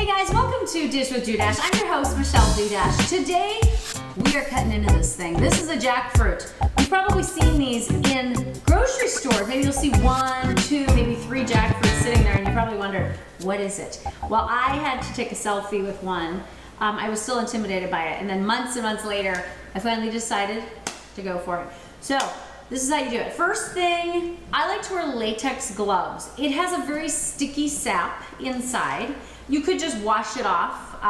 Hey guys, welcome to Dish with Dudash. I'm your host, Michelle Dudash. Today, we are cutting into this thing. This is a jackfruit. You've probably seen these in grocery stores. Maybe you'll see 1, 2, maybe 3 jackfruits sitting there and you probably wonder, what is it? Well, I had to take a selfie with one. I was still intimidated by it. And then months and months later, I finally decided to go for it. So, this is how you do it. First thing, I like to wear latex gloves. It has a very sticky sap inside. You could just wash it off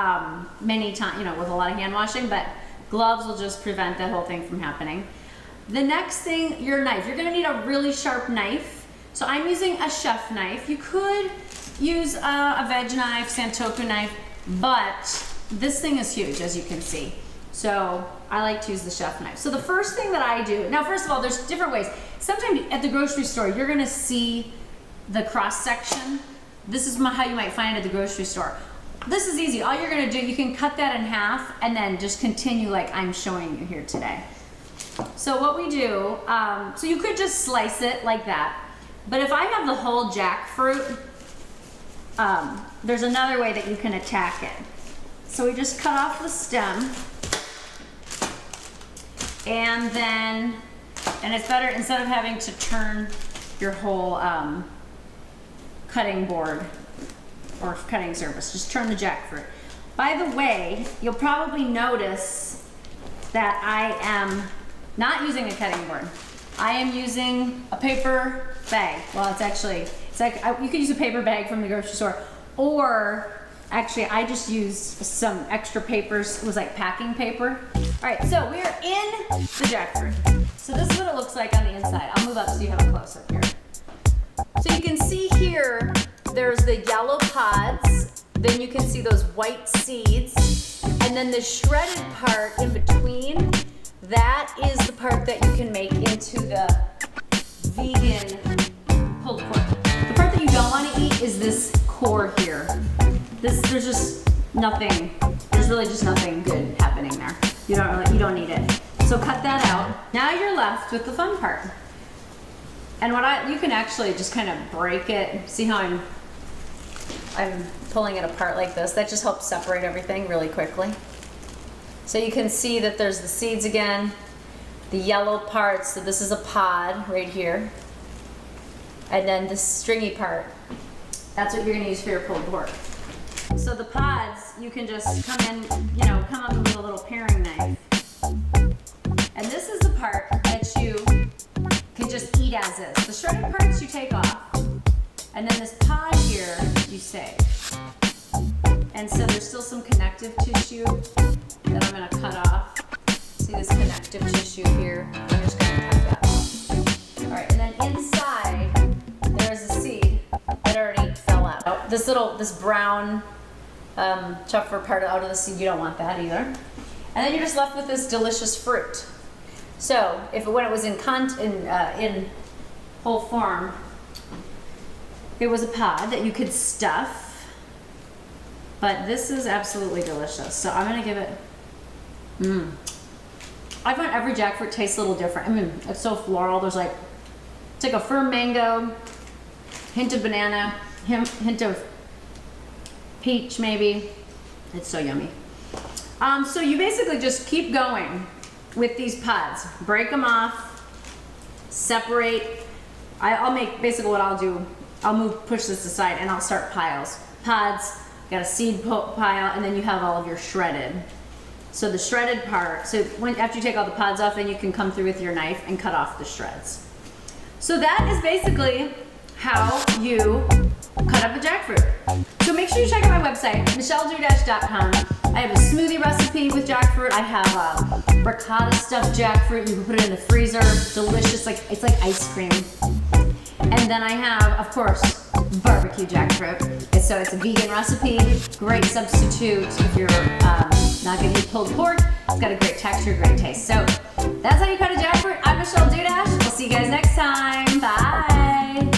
many times, with a lot of hand washing, but gloves will just prevent that whole thing from happening. The next thing, your knife. You're gonna need a really sharp knife. So I'm using a chef knife. You could use a veg knife, Santoku knife, but this thing is huge, as you can see. So I like to use the chef knife. So the first thing that I do, now first of all, there's different ways. Sometimes at the grocery store, you're gonna see the cross section. This is how you might find it at the grocery store. This is easy. All you're gonna do, you can cut that in half and then just continue like I'm showing you here today. So what we do, so you could just slice it like that. But if I have the whole jackfruit, there's another way that you can attack it. So we just cut off the stem. And then, it's better, instead of having to turn your whole cutting board or cutting surface, just turn the jackfruit. By the way, you'll probably notice that I am not using a cutting board. I am using a paper bag. Well, it's like you could use a paper bag from the grocery store, or actually, I just used some extra papers. It was like packing paper. All right, so we are in the jackfruit. So this is what it looks like on the inside. I'll move up so you have a close-up here. So you can see here, there's the yellow pods. Then you can see those white seeds. And then the shredded part in between, that is the part that you can make into the vegan pulled pork. The part that you don't want to eat is this core here. There's just nothing, there's really just nothing good happening there. You don't need it. So cut that out. Now you're left with the fun part. And you can actually just kind of break it. See how I'm pulling it apart like this? That just helps separate everything really quickly. So you can see that there's the seeds again, the yellow parts, so this is a pod right here. And then the stringy part, that's what you're gonna use for your pulled pork. So the pods, you can just come up with a little paring knife. And this is the part that you can just eat as is. The shredded parts you take off, and then this pod here you save. And so there's still some connective tissue that I'm gonna cut off. See this connective tissue here? I'm just gonna cut that off. All right, and then inside, there's a seed that already fell out. This brown chuffer part out of the seed, you don't want that either. And then you're just left with this delicious fruit. So when it was in whole form, it was a pod that you could stuff, but this is absolutely delicious. So I'm gonna give it, I find every jackfruit tastes a little different. I mean, it's so floral. It's like a firm mango, hint of banana, hint of peach maybe. It's so yummy. So you basically just keep going with these pods. Break them off, separate. I'll make, basically what I'll do, push this aside and I'll start piles. Pods, got a seed pile, and then you have all of your shredded. So the shredded part, after you take all the pods off, then you can come through with your knife and cut off the shreds. So that is basically how you cut up a jackfruit. So make sure you check out my website, michelledudash.com. I have a smoothie recipe with jackfruit. I have a ricotta stuffed jackfruit. You can put it in the freezer. Delicious, it's like ice cream. And then I have, of course, barbecue jackfruit. So it's a vegan recipe, great substitute if you're not gonna eat pulled pork. It's got a great texture, great taste. So that's how you cut a jackfruit. I'm Michelle Dudash. We'll see you guys next time. Bye.